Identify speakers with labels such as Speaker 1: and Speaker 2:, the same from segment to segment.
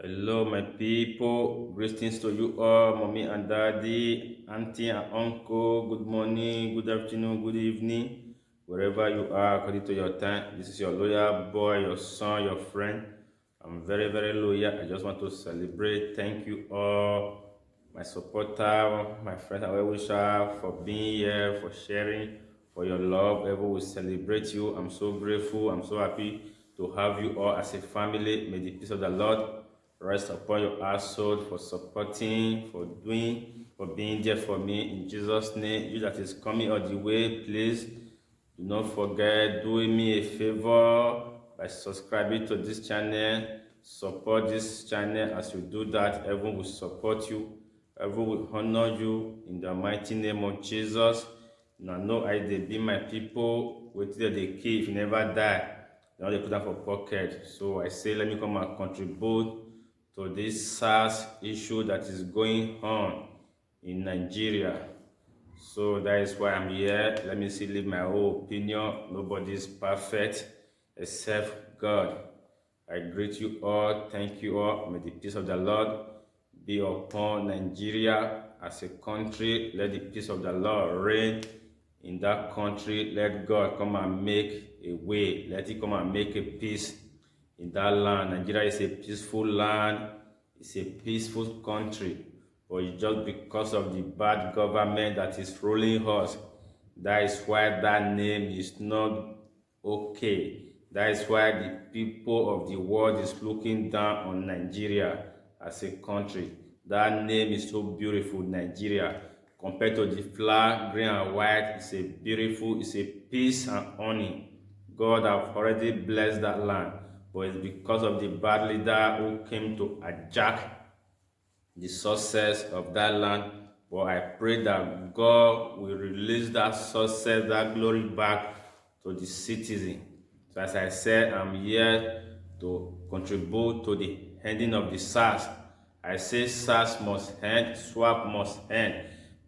Speaker 1: Hello, my people. Greetings to you all, mommy and daddy, auntie and uncle. Good morning, good afternoon, good evening, wherever you are, according to your time. This is your loyal boy, your son, your friend. I'm very, very loyal. I just want to celebrate. Thank you all, my supporter, my friend, and well-wisher, for being here, for sharing, for your love. Ever will celebrate you. I'm so grateful. I'm so happy to have you all as a family. May the peace of the Lord rest upon your household, for supporting, for doing, for being there for me. In Jesus' name, you that is coming all the way, please do not forget, doing me a favor by subscribing to this channel. Support this channel. As you do that, everyone will support you. Everyone will honor you in the mighty name of Jesus. Now, know I they be my people. Wait till they kill if you never die. Now they put that for pocket. So I say, let me come and contribute to this SARS issue that is going on in Nigeria. So that is why I'm here. Let me see, leave my whole opinion. Nobody is perfect except God. I greet you all. Thank you all. May the peace of the Lord be upon Nigeria as a country. Let the peace of the Lord reign in that country. Let God come and make a way. Let He come and make a peace in that land. Nigeria is a peaceful land. It's a peaceful country. But it's just because of the bad government that is ruling us. That is why that name is not okay. That is why the people of the world is looking down on Nigeria as a country. That name is so beautiful, Nigeria. Compared to the flag, green and white, it's a beautiful, it's a peace and honey. God have already blessed that land, but it's because of the bad leader who came to hijack the success of that land. But I pray that God will release that success, that glory back to the citizen. So as I said, I'm here to contribute to the ending of the SARS. I say SARS must end, swap must end.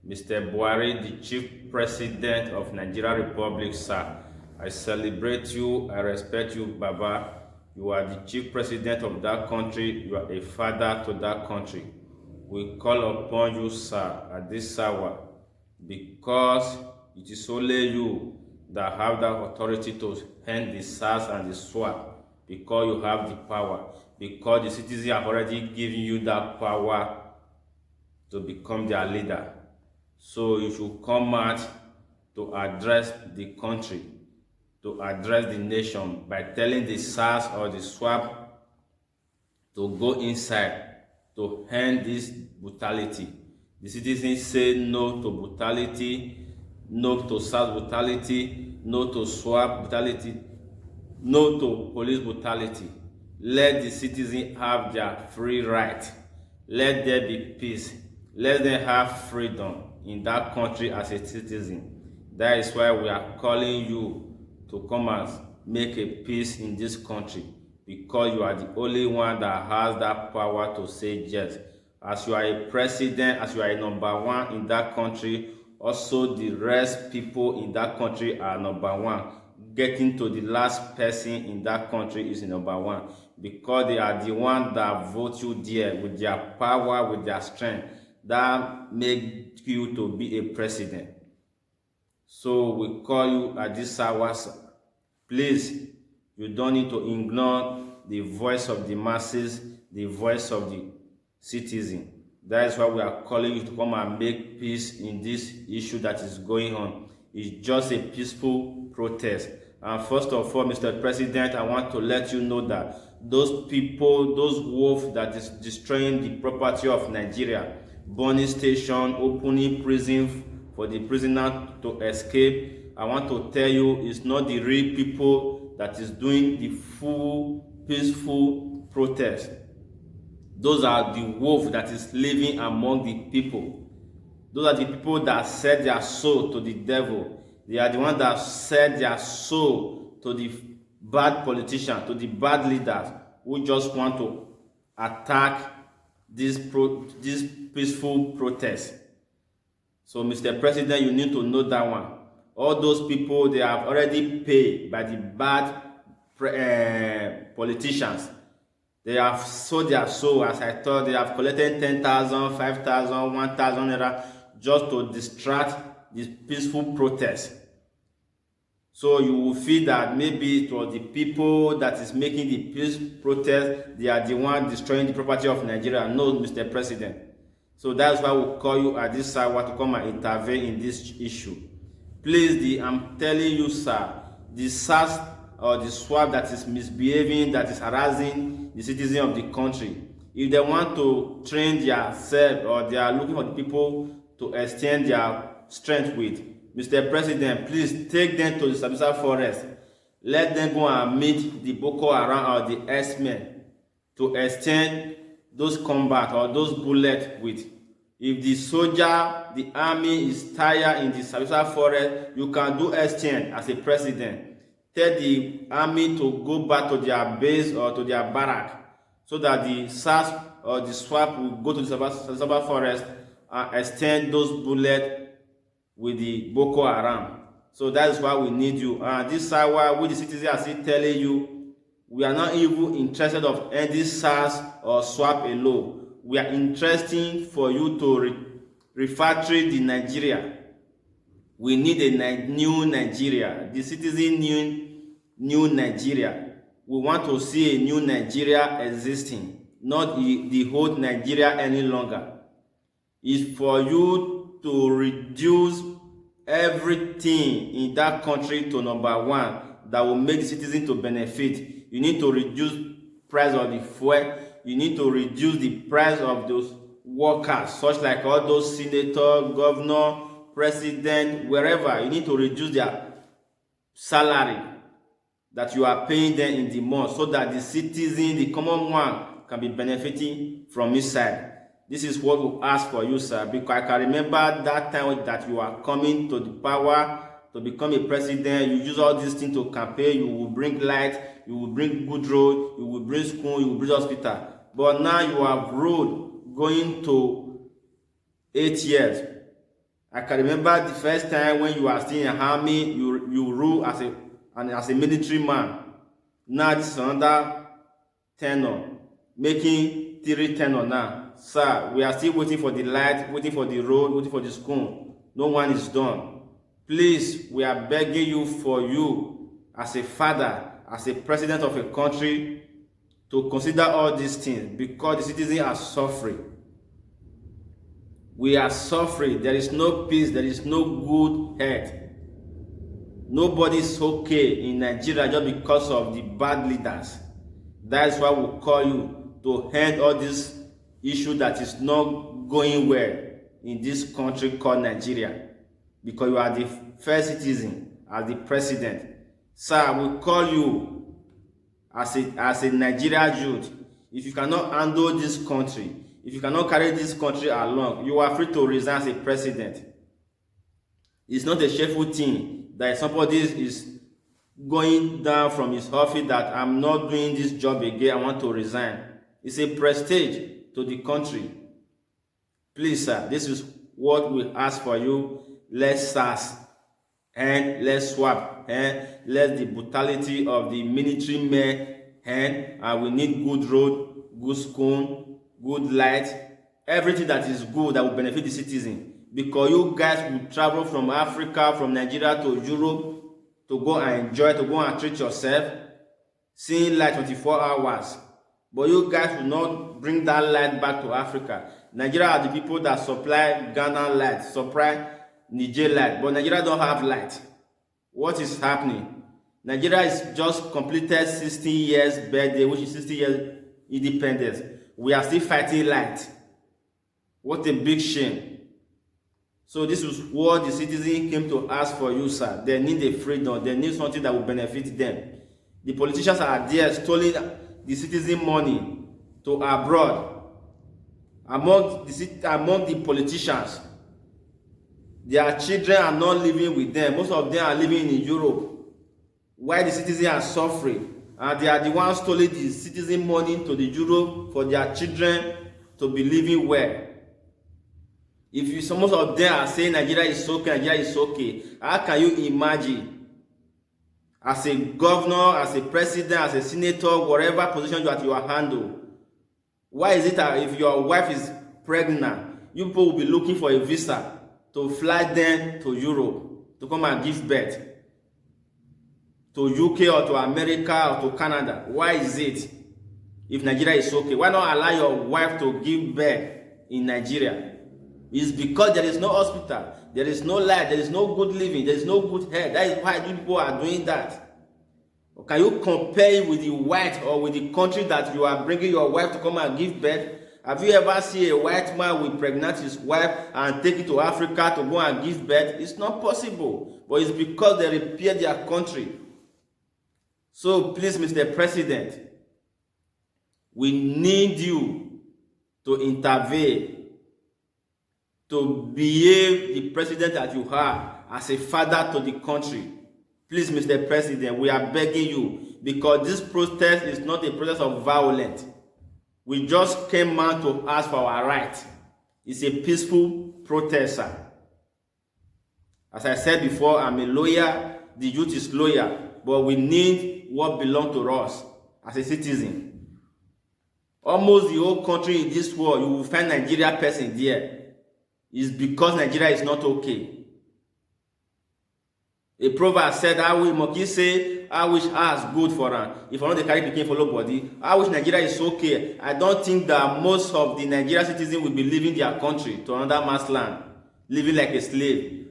Speaker 1: Mr. Buhari, the chief president of Nigeria Republic, sir, I celebrate you, I respect you, Baba. You are the chief president of that country. You are a father to that country. We call upon you, sir, at this hour, because it is only you that have that authority to end the SARS and the swap, because you have the power, because the citizens have already given you that power to become their leader. So you should come out to address the country, to address the nation by telling the SARS or the swap to go inside to end this brutality. The citizens say no to brutality, no to SARS brutality, no to swap brutality, no to police brutality. Let the citizens have their free right. Let there be peace. Let them have freedom in that country as a citizen. That is why we are calling you to come and make a peace in this country, because you are the only one that has that power to say yes. As you are a president, as you are a number one in that country, also the rest people in that country are number one. Getting to the last person in that country is number one, because they are the one that vote you there with their power, with their strength, that make you to be a president. So we call you at this hour. Please, you don't need to ignore the voice of the masses, the voice of the citizen. That is why we are calling you to come and make peace in this issue that is going on. It's just a peaceful protest. And first of all, Mr. President, I want to let you know that those people, those wolves that is destroying the property of Nigeria, burning station, opening prison for the prisoner to escape, I want to tell you, it's not the real people that is doing the full peaceful protest. Those are the wolf that is living among the people. Those are the people that sell their soul to the devil. They are the ones that sell their soul to the bad politicians, to the bad leaders who just want to attack this peaceful protest. So, Mr. President, you need to know that one. All those people, they have already paid by the bad politicians. They have sold their soul, as I thought. They have collected 10,000, 5,000, 1,000 naira just to distract this peaceful protest. So you will feel that maybe it was the people that is making the peace protest, they are the one destroying the property of Nigeria. No, Mr. President. So that's why we call you at this hour to come and intervene in this issue. Please, I'm telling you, sir, the SARS or the SWAP that is misbehaving, that is harassing the citizens of the country, if they want to train themselves or they are looking for the people to extend their strength with, Mr. President, please take them to the Sambisa forest. Let them go and meet the Boko Haram or the X-Men to extend those combat or those bullets with. If the soldier, the army is tired in the Sambisa forest, you can do exchange as a president. Tell the army to go back to their base or to their barrack so that the SARS or the SWAP will go to the Sambisa forest and extend those bullets with the Boko Haram. So that is why we need you. And this hour, we the citizens are still telling you, we are not even interested of any SARS or SWAP alone. We are interested for you to refactory the Nigeria. We need a new Nigeria. The citizen new Nigeria. We want to see a new Nigeria existing, not the old Nigeria any longer. It's for you to reduce everything in that country to number one that will make the citizen to benefit. You need to reduce price of the fuel. You need to reduce the price of those workers, such like all those senator, governor, president, wherever. You need to reduce their salary that you are paying them in the month so that the citizen, the common one, can be benefiting from inside. This is what we ask for you, sir, because I can remember that time that you are coming to the power to become a president. You use all these things to campaign. You will bring light, you will bring good road, you will bring school, you will bring hospital. But now you have road going to 8 years. I can remember the first time when you are still in army, you rule as a military man. Now this is another tenure, making 3 tenure now. Sir, we are still waiting for the light, waiting for the road, waiting for the school. No one is done. Please, we are begging you for you as a father, as a president of a country, to consider all these things because the citizens are suffering. We are suffering. There is no peace. There is no good health. Nobody is okay in Nigeria just because of the bad leaders. That is why we call you to end all this issue that is not going well in this country called Nigeria, because you are the first citizen as the president. Sir, we call you as a Nigerian youth. If you cannot handle this country, if you cannot carry this country along, you are free to resign as a president. It's not a shameful thing that somebody is going down from his office that I'm not doing this job again, I want to resign. It's a prestige to the country. Please, sir, this is what we ask for you. Let's SARS and let's SWAP and let the brutality of the military men and we need good road, good school, good light, everything that is good that will benefit the citizen. Because you guys will travel from Africa, from Nigeria to Europe to go and enjoy, to go and treat yourself, seeing light 24 hours. But you guys will not bring that light back to Africa. Nigeria are the people that supply Ghana light, supply Niger light, but Nigeria don't have light. What is happening? Nigeria is just completed 16 years birthday, which is 60 years independence. We are still fighting light. What a big shame. So this is what the citizens came to ask for you, sir. They need a freedom. They need something that will benefit them. The politicians are there stealing the citizen money to abroad. Among the politicians, their children are not living with them. Most of them are living in Europe. While the citizens are suffering, and they are the ones stealing the citizen money to the Europe for their children to be living well. If most of them are saying Nigeria is okay, Nigeria is okay, how can you imagine as a governor, as a president, as a senator, whatever position you are handle. Why is it that if your wife is pregnant, you people will be looking for a visa to fly them to Europe to come and give birth, to UK or to America or to Canada? Why is it? If Nigeria is okay, why not allow your wife to give birth in Nigeria? It's because there is no hospital, there is no life, there is no good living, there is no good health. That is why people are doing that. Can you compare it with the white or with the country that you are bringing your wife to come and give birth? Have you ever seen a white man will pregnant his wife and take it to Africa to go and give birth? It's not possible. But it's because they repair their country. So please, Mr. President, we need you to intervene, to behave the president that you are as a father to the country. Please, Mr. President, we are begging you, because this protest is not a protest of violence. We just came out to ask for our right. It's a peaceful protest, sir. As I said before, I'm a lawyer, the youth is loyal, but we need what belongs to us as a citizen. Almost the whole country in this world, you will find Nigeria person there. It's because Nigeria is not okay. A proverb said, I wish Moki say, I wish ours good for her. If I want to carry pikin follow body, I wish Nigeria is okay. I don't think that most of the Nigerian citizens will be leaving their country to another man's land, living like a slave.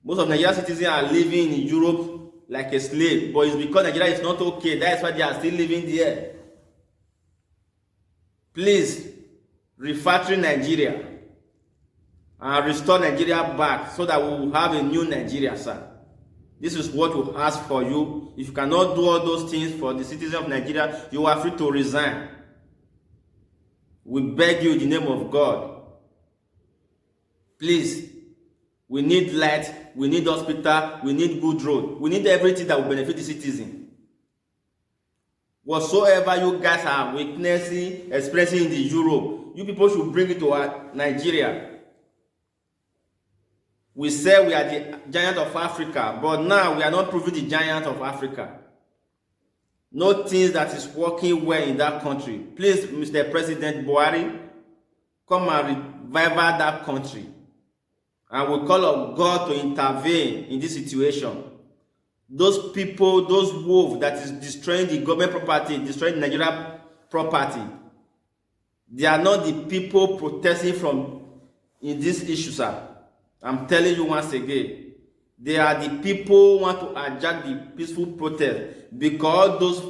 Speaker 1: Most of Nigerian citizens are living in Europe like a slave, but it's because Nigeria is not okay. That's why they are still living there. Please, refactor Nigeria and restore Nigeria back so that we will have a new Nigeria, sir. This is what we ask for you. If you cannot do all those things for the citizens of Nigeria, you are free to resign. We beg you in the name of God. Please, we need light, we need hospital, we need good road. We need everything that will benefit the citizen. Whatsoever you guys are witnessing, experiencing in the Europe, you people should bring it to Nigeria. We say we are the giant of Africa, but now we are not proving the giant of Africa. No things that is working well in that country. Please, Mr. President Buhari, come and revive that country. And we call on God to intervene in this situation. Those people, those wolves that is destroying the government property, destroying the Nigeria property, they are not the people protesting from in this issue, sir. I'm telling you once again, they are the people who want to hijack the peaceful protest because those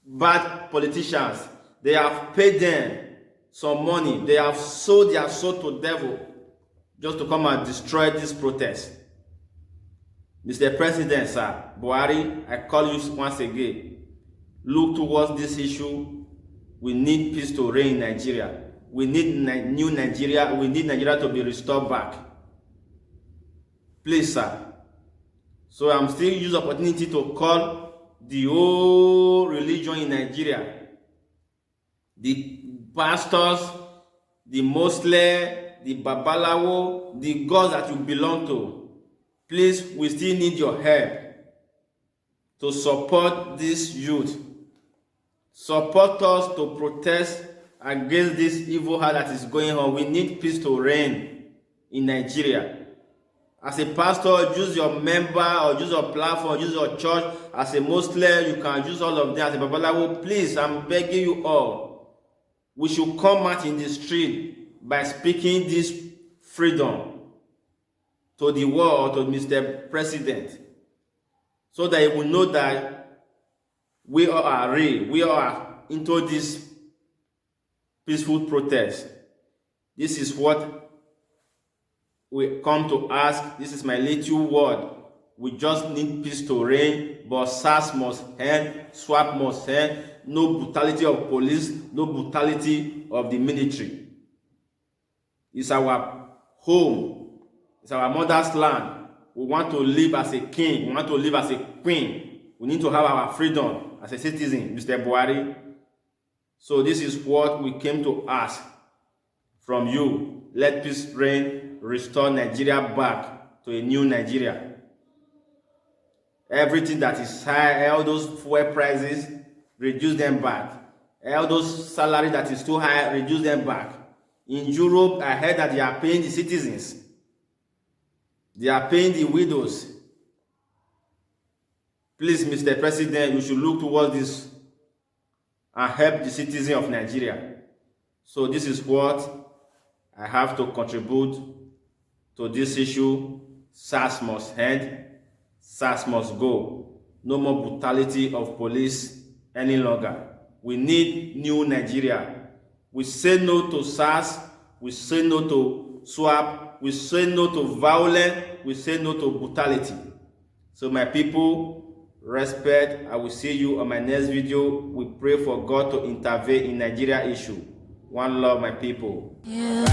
Speaker 1: bad politicians, they have paid them some money. They have sold their soul to the devil just to come and destroy this protest. Mr. President, sir, Buhari, I call you once again. Look towards this issue. We need peace to reign in Nigeria. We need new Nigeria. We need Nigeria to be restored back. Please, sir. So I'm still using the opportunity to call the whole religion in Nigeria, the pastors, the Muslim, the Babalawo, the gods that you belong to. Please, we still need your help to support this youth. Support us to protest against this evil heart that is going on. We need peace to reign in Nigeria. As a pastor, use your member or use your platform, use your church. As a Muslim, you can use all of them. As a Babalawo, please, I'm begging you all. We should come out in the street by speaking this freedom to the world, to Mr. President, so that he will know that we all are real. We all are into this peaceful protest. This is what we come to ask. This is my little word. We just need peace to reign, but SARS must end, SWAP must end. No brutality of police, no brutality of the military. It's our home. It's our mother's land. We want to live as a king. We want to live as a queen. We need to have our freedom as a citizen, Mr. Buhari. So this is what we came to ask from you. Let peace reign. Restore Nigeria back to a new Nigeria. Everything that is high, all those fuel prices, reduce them back. All those salary that is too high, reduce them back. In Europe, I heard that they are paying the citizens. They are paying the widows. Please, Mr. President, you should look towards this and help the citizens of Nigeria. So this is what I have to contribute to this issue. SARS must end. SARS must go. No more brutality of police any longer. We need new Nigeria. We say no to SARS. We say no to swap. We say no to violence. We say no to brutality. So my people, respect. I will see you on my next video. We pray for God to intervene in Nigeria issue. One love, my people. Yeah.